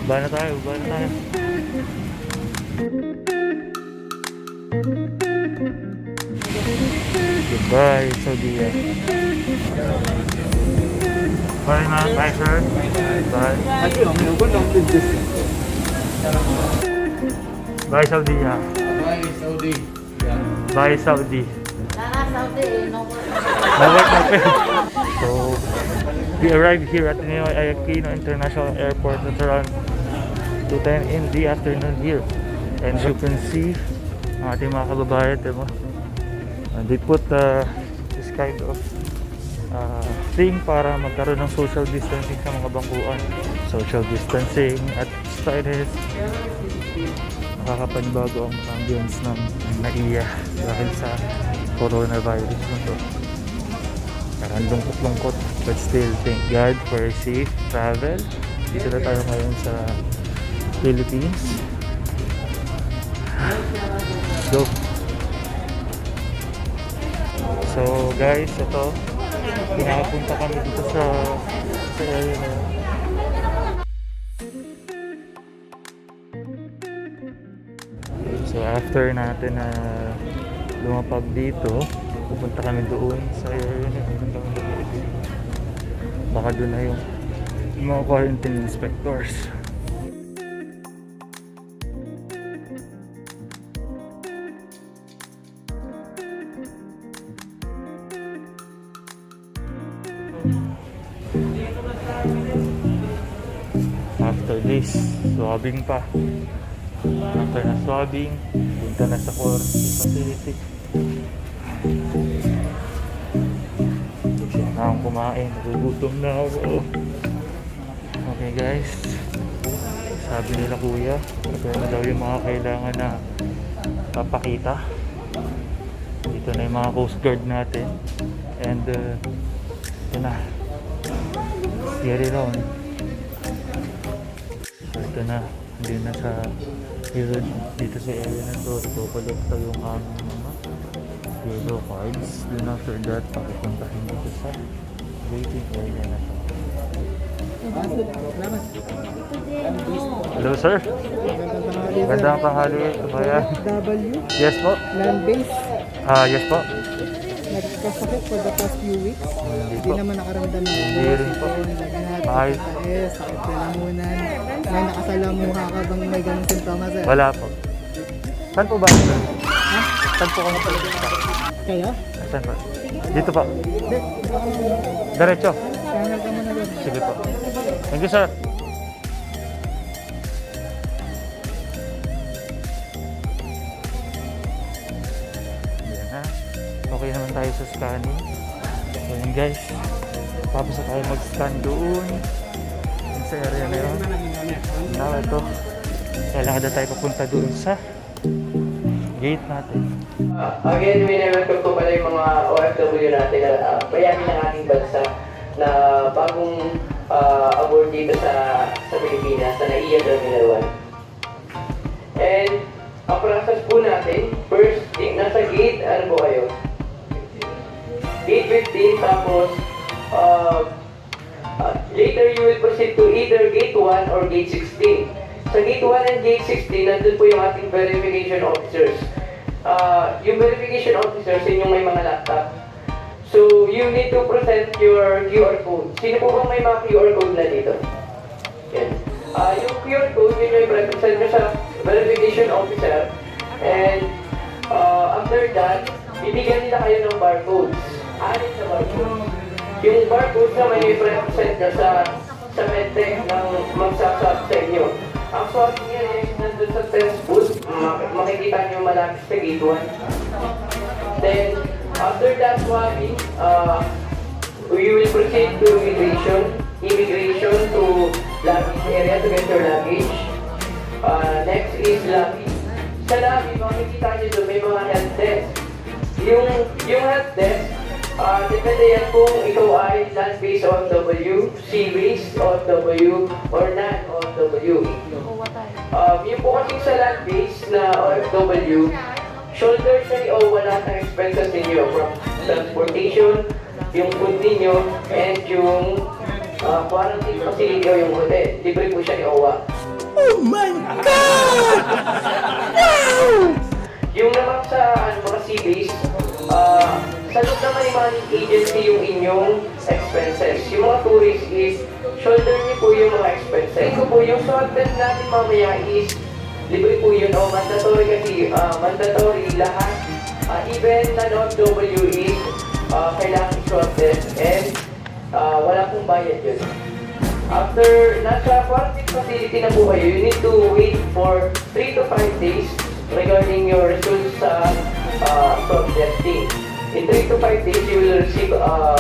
Baba na tayo, baba na tayo. Goodbye, Saudi. Bye na, bye sir. Bye. Bye Saudi. Bye, Saudi. Bye Saudi. Saudi, no more. No work, no pay. So, we arrived here at NAIA International Airport at around 2:10 in the afternoon here. And you can see ang ating mga kababayan, diba? They put this kind of thing para magkaroon ng social distancing sa mga bangkuan. Social distancing at stylist. Nakakapanibago ang ambience ng NAIA dahil sa coronavirus na to. Parang lungkot-lungkot, but still thank God for safe travel. Dito na tayo ngayon sa Philippines. Go! So guys, ito pinapunta kami dito sa area na yun. So after natin na lumapag dito, pupunta kami doon sa area na yun. Baka doon na yung mga quarantine inspectors. After this, swabbing pa. After na swabbing, punta na sa quarantine facility. Siya na akong kumain, nagugutom na ako. Okay guys, sabi nila kuya, ito na daw yung mga kailangan na papakita. Dito na yung mga coast guard natin. And ito na, get it on. So ito na, hindi na sa dito sa area na to, ipokolekta yung aming mga yellow cards. Then after that, pakipuntahin dito sa waiting area na to. Hello sir, magandang tanghali. Kabayan. W? Yes po. Land base? Yes po. Nagkasakit for the past few weeks. Hindi naman nakaramdam ng Hindi rin po. Ayos po. Sakit na lamunan. May nakasalamuha ka bang may ganong simptomas? Wala po. Saan po ba? Ha? Saan po kami pala dito? Kaya? Saan po? Dito po. Hindi. Diretso. Kaya ka muna doon. Sige po. Thank you sir. Ayan ha. Okay naman tayo sa scanning. So yun guys. Tapos na tayo mag-scan doon. Sa area na yun. Now ito. Kailangan na tayo papunta doon sa gate natin. Again, welcome po pala yung mga OFW natin na bayani ng ating bansa na bagong aboard dito sa Pilipinas, sa NAIA Terminal 1. And ang process po natin, first, nasa gate, ano po kayo? Gate 15, tapos later you will proceed to either gate 1 or gate 16. Sa gate 1 and gate 16, nandun po yung ating verification officers. Yung verification officers, yung may mga laptop. So, you need to present your QR code. Sino po bang may mga QR code na dito? Yan. Yung QR code, yun yung i-present nyo sa verification officer. And after that, bibigyan nila kayo ng barcodes. Anin sa barcode. Yung barcode na may i-present nyo sa medtech ng magsasab sa inyo. Ang swab niya is nandun sa test booth. Makikita nyo malapit sa gate 1. Then, after that swabbing, we will proceed to immigration to luggage area to get your luggage. Next is lobby. Sa lobby, makikita nyo doon may mga help desk. Yung help desk, depende yan kung ikaw ay land-based OFW, sea-based OFW, or non-OFW. Yung po kasing sa land-based na OFW, shoulder siya ni OWA lahat ng expenses ninyo from transportation, yung food ninyo, and yung quarantine facility o yung hotel. Libre po siya ni OWA. Yung naman sa mga sea-based, sa loob naman ni managing agency yung inyong expenses. Yung mga tourist is, shoulder niyo po yung mga expenses. Ito po, yung swab test natin mamaya is, libre po yun o mandatory kasi, mandatory lahat. Even non-OFW is, kailangan i-swab test and wala pong bayad yun. After nasa quarantine facility na po kayo, you need to wait for 3 to 5 days regarding your results sa swab testing. In 3 to 5 days, you will receive, or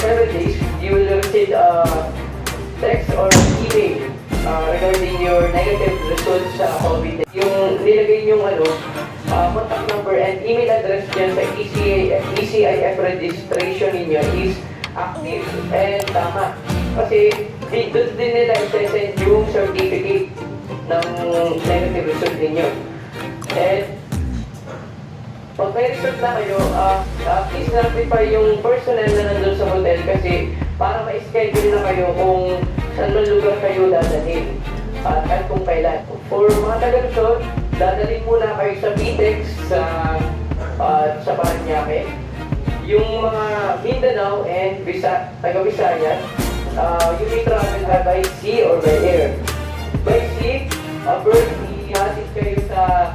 7 days, you will receive text or email regarding your negative results sa COVID. Yung nilagay niyong contact number and email address dyan sa ECIF registration ninyo is active and tama. Kasi doon din nila i-send yung certificate ng negative result ninyo. And pag may result na kayo, please notify yung personnel na nandun sa hotel kasi para ma-schedule na kayo kung saan man lugar kayo dadalhin at kung kailan. For mga taga-Luzon, dadalhin muna kayo sa PTEX sa Paranaque. Yung mga Mindanao and taga-Visayas, you may travel by sea or by air. By sea, bird, ihatid kayo sa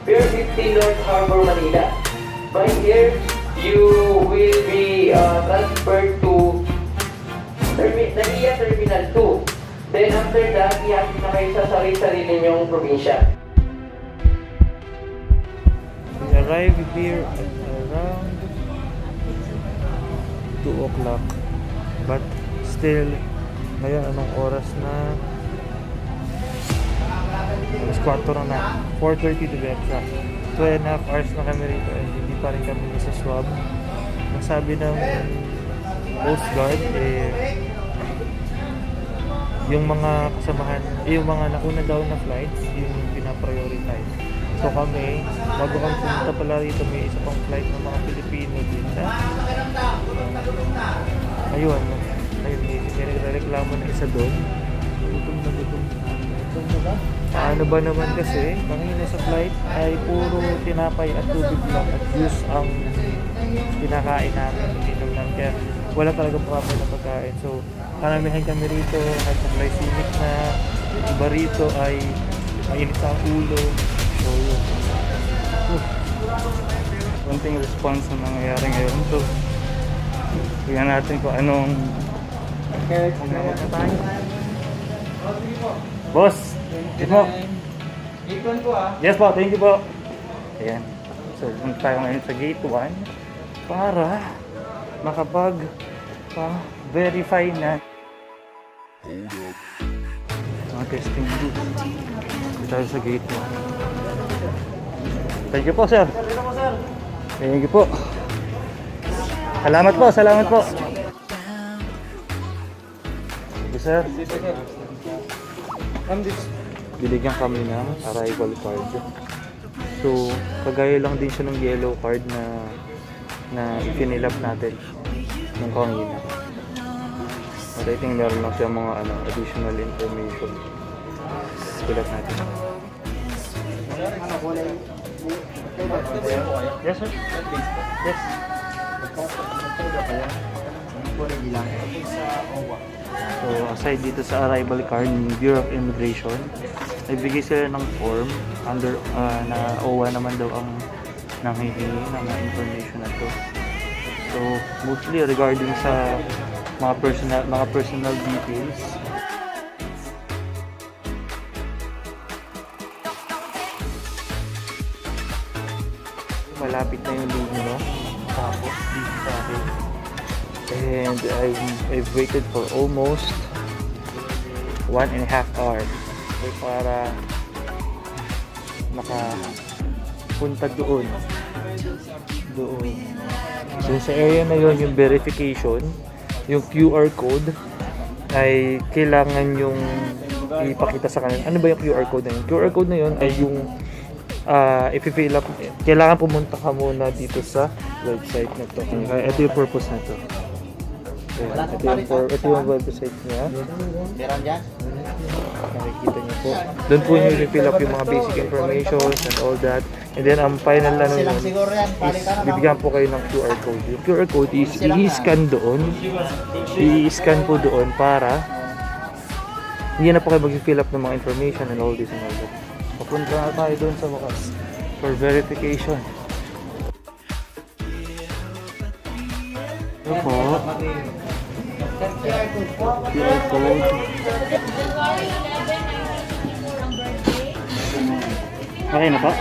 Pier 15 North Harbor, Manila. By air, you will be transferred to NAIA Terminal 2. Then after that, ihatid na kayo sa sarili-sarili ninyong probinsya. We arrived here at around 2 o'clock. But still, ngayon anong oras na? Alas 4 na. 4:30 to be exact. 2.5 hours na kami rito and hindi pa rin kami sa swab. Ang sabi ng Coast Guard, yung mga kasamahan, yung mga nauna daw na flights, yung pinaprioritize. So kami, bago kami pumunta pala rito, may isa pang flight ng mga Pilipino din na ayun, may nagreklamo na isa doon. Gutom na gutom. Ano ba naman kasi, kanina sa flight ay puro tinapay at tubig lang at juice ang kinakain namin, ininom namin. Kaya wala talaga proper na pagkain. So, karamihan kami rito, hypoglycemic na, iba rito ay mainit sa ulo. So, yun. Konting response na nangyayari ngayon. So, tingnan natin kung anong kumawag na tayo. Boss! Yes po! Yes po, thank you po! Ayan. So, punta tayo ngayon sa gate 1 para makapag-verify na mga testing booth. Punta tayo sa gate 1. Thank you po, sir! Thank you po! Salamat po, salamat po! Thank you, sir! Binigyan kami ng arrival card. So, kagaya lang din siya ng yellow card na i-fill up natin ng kanina. At I think meron lang siya mga additional information. Fill up natin. Yes, sir. Yes. So, aside dito sa arrival card ng Bureau of Immigration, nagbigay sila ng form under na OWA naman daw ang nanghihingi ng mga information na to. So, mostly regarding sa mga personal details. Malapit na yung logo, tapos dito sa akin. And I've waited for almost 1.5 hours para makapunta doon. So sa area na yun, yung verification, yung QR code ay kailangan yung ipakita sa kanila. Ano ba yung QR code na yun? QR code na yun ay yung i-fill up, kailangan pumunta ka muna dito sa website na to. Kaya ito yung purpose na to. Ito yung website niya. makikita niyo po. Doon po nyo i-fill up yung mga basic information and all that. And then ang final ano yun is bibigyan po kayo ng QR code. Yung QR code is i-scan doon. I-scan po doon para hindi na po kayo mag-fill up ng mga information and all this and all that. Papunta na tayo doon sa wakas for verification. Ito po. QR code. Okay na po?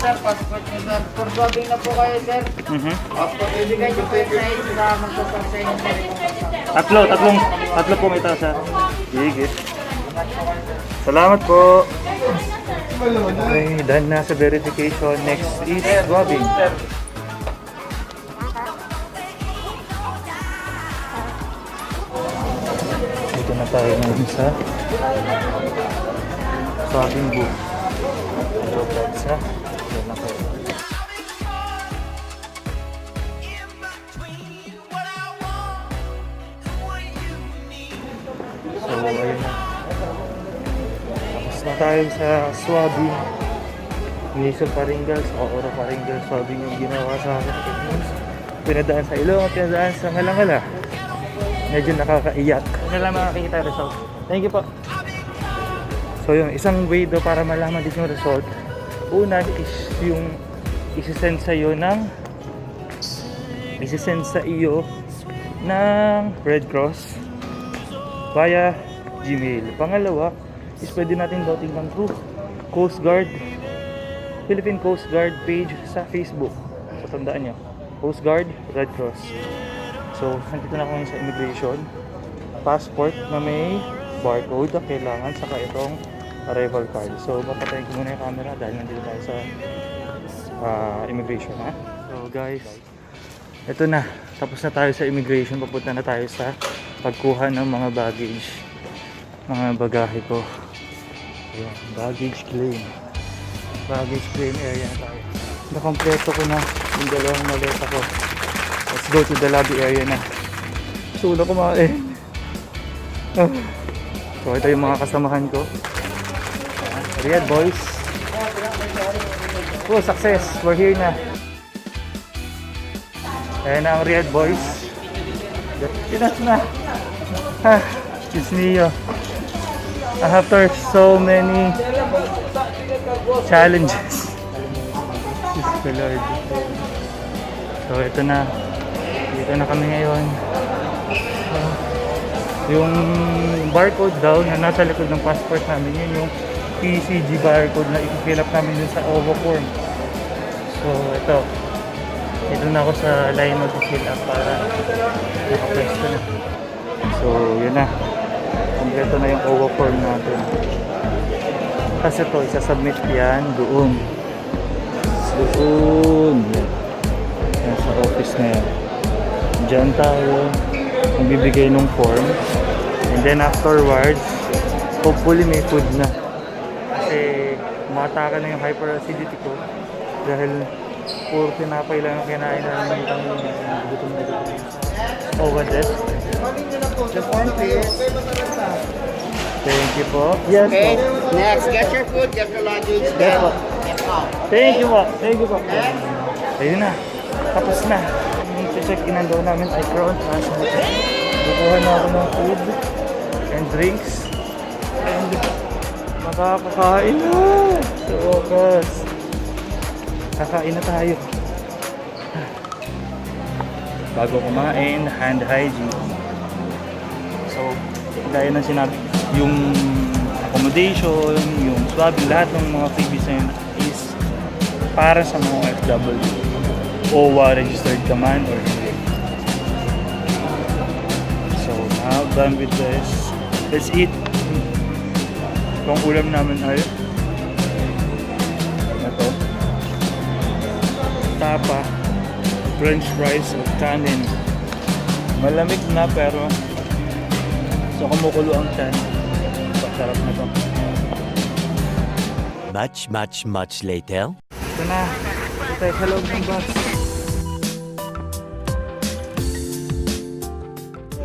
Sir, passport niyo, sir. For boarding na po kayo, sir. Passport, ibigay niyo po yung size na magsasarsay ng Tatlo po may tasa. Sige. Salamat po. Okay, done na sa verification. Next is swabbing. Dito na tayo ngayon sa swabbing booth. Hello, Plaza. Yan na po. So, ayun na. Tapos na tayo sa swabbing. Initial paringgal, sa ora paringgal swabbing yung ginawa sa akin. Pinadaan sa ilong, pinadaan sa ngalangala. Medyo nakakaiyak. Ano lang makakita yung result. Thank you po. So yung isang way daw para malaman din yung result, una is yung isi-send sa iyo ng Red Cross via Gmail. Pangalawa is pwede natin daw tingnan through Philippine Coast Guard page sa Facebook. So tandaan nyo, Coast Guard, Red Cross. So nandito na ako sa immigration. Passport na may barcode na kailangan, saka itong arrival card. So papatayin ko muna yung camera dahil nandito tayo sa immigration, ha? So guys, ito na, tapos na tayo sa immigration. Papunta na tayo sa pagkuha ng mga baggage, mga bagahe ko. Ayan, baggage claim area na tayo. Nakompleto ko na yung dalawang maleta ko. Let's go to the lobby area na. Sulo ko mga So ito yung mga kasamahan ko. Riyadh boys. Oh, success. We're here na. Ayan na ang Riyadh boys. Pinas na. It's Neo. After so many challenges. Just the Lord. So ito na. Dito na kami ngayon. Yung barcode daw na nasa likod ng passport namin, yun yung PCG barcode na i-fill up namin dun sa OVO form. So ito, dito na ako sa line mag-fill up para nakapwesto na. So yun na, kompleto na yung OVO form natin. Kasi ito, isasubmit yan doon yan sa office na yan. Diyan tayo magbibigay ng form, and then afterwards hopefully may food na, kasi mataka na yung hyperacidity ko dahil puro tinapay lang ang kinain namin ng gutom na gutom. Oh, what is? The form, please. Thank you po. Yes Okay, po. next, get your food, get your luggage, Yes po. get out. Thank you po. Thank you po. Ayun na. Tapos na. Check-in daw namin ay Crowne Plaza Hotel. Kukuha na ako ng food and drinks. And makakakain na. So, wakas. Kakain na tayo. Bago kumain, hand hygiene. So, gaya ng sinabi, yung accommodation, yung swabbing, lahat ng mga freebies na yun is para sa mga FW. OWA registered ka man or hindi. So now done with this, let's eat. Itong ulam namin ay ito, tapa, french fries with kanin. Malamig na pero so kumukulo ang tiyan. Sarap na to. Much later. Ito na, ito tayo sa loob ng bus.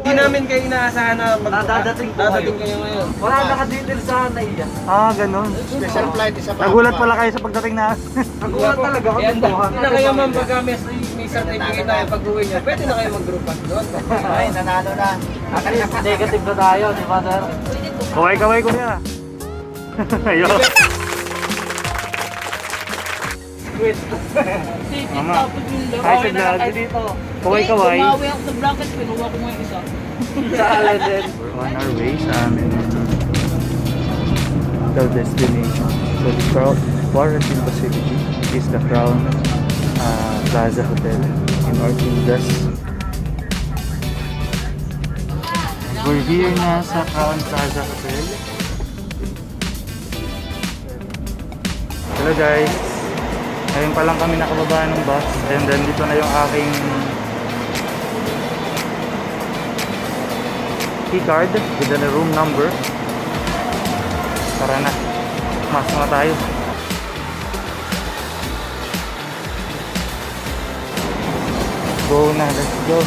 Hindi namin kayo inaasahan na Dadating po dadating kayo. kayo ngayon. Wala naka-detail sa NAIA. Ah, ganun. Special flight, isa pa. Nagulat pala kayo sa pagdating na. Nagulat talaga kami. Hindi na kayo ma'am, pagka may certificate tayo pag-uwi nyo, pwede na kayo mag-group pass doon. Ay, nanalo na. Negative na tayo, di ba, sir? Kaway-kaway ko niya. Ayun. Mama, hi sa vlog. Kaway-kaway. Tumawi ako sa bracket, pinuha ko nga yung isa. Sala din. We're on our way sa aming hotel destination. So the quarantine facility is the Crowne Plaza Hotel in Ortigas. We're here na sa Crowne Plaza Hotel. Hello guys. Ngayon pa lang kami nakababa ng bus and then dito na yung aking key card with the room number. Tara na, masok na tayo. Go na, let's go.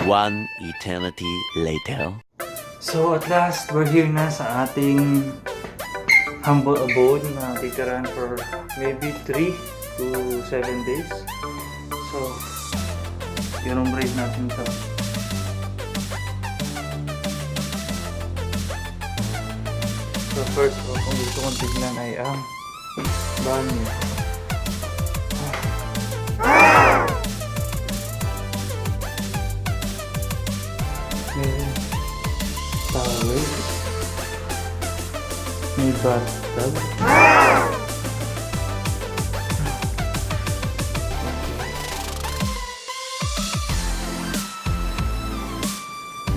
One eternity later. So at last, we're here na sa ating humble abode na titirahan for maybe 3 to 7 days. So, yung room rate natin ito. So first of all, kung gusto kong tignan ay ang banyo. May towels. May bathtub.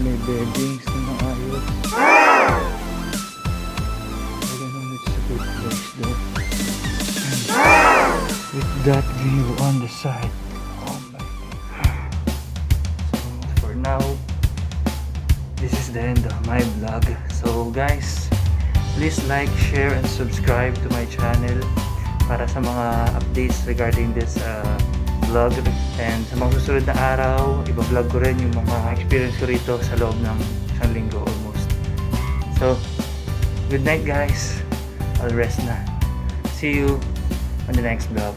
May beddings na maayos. I don't know, it's a good place though. And with that view on the side. Oh my god. So for now, this is the end of my vlog. So guys, please like, share, and subscribe to my channel para sa mga updates regarding this vlog. And sa mga susunod na araw, iba-vlog ko rin yung mga experience ko rito sa loob ng isang linggo almost. So, good night guys. I'll rest na. See you on the next vlog.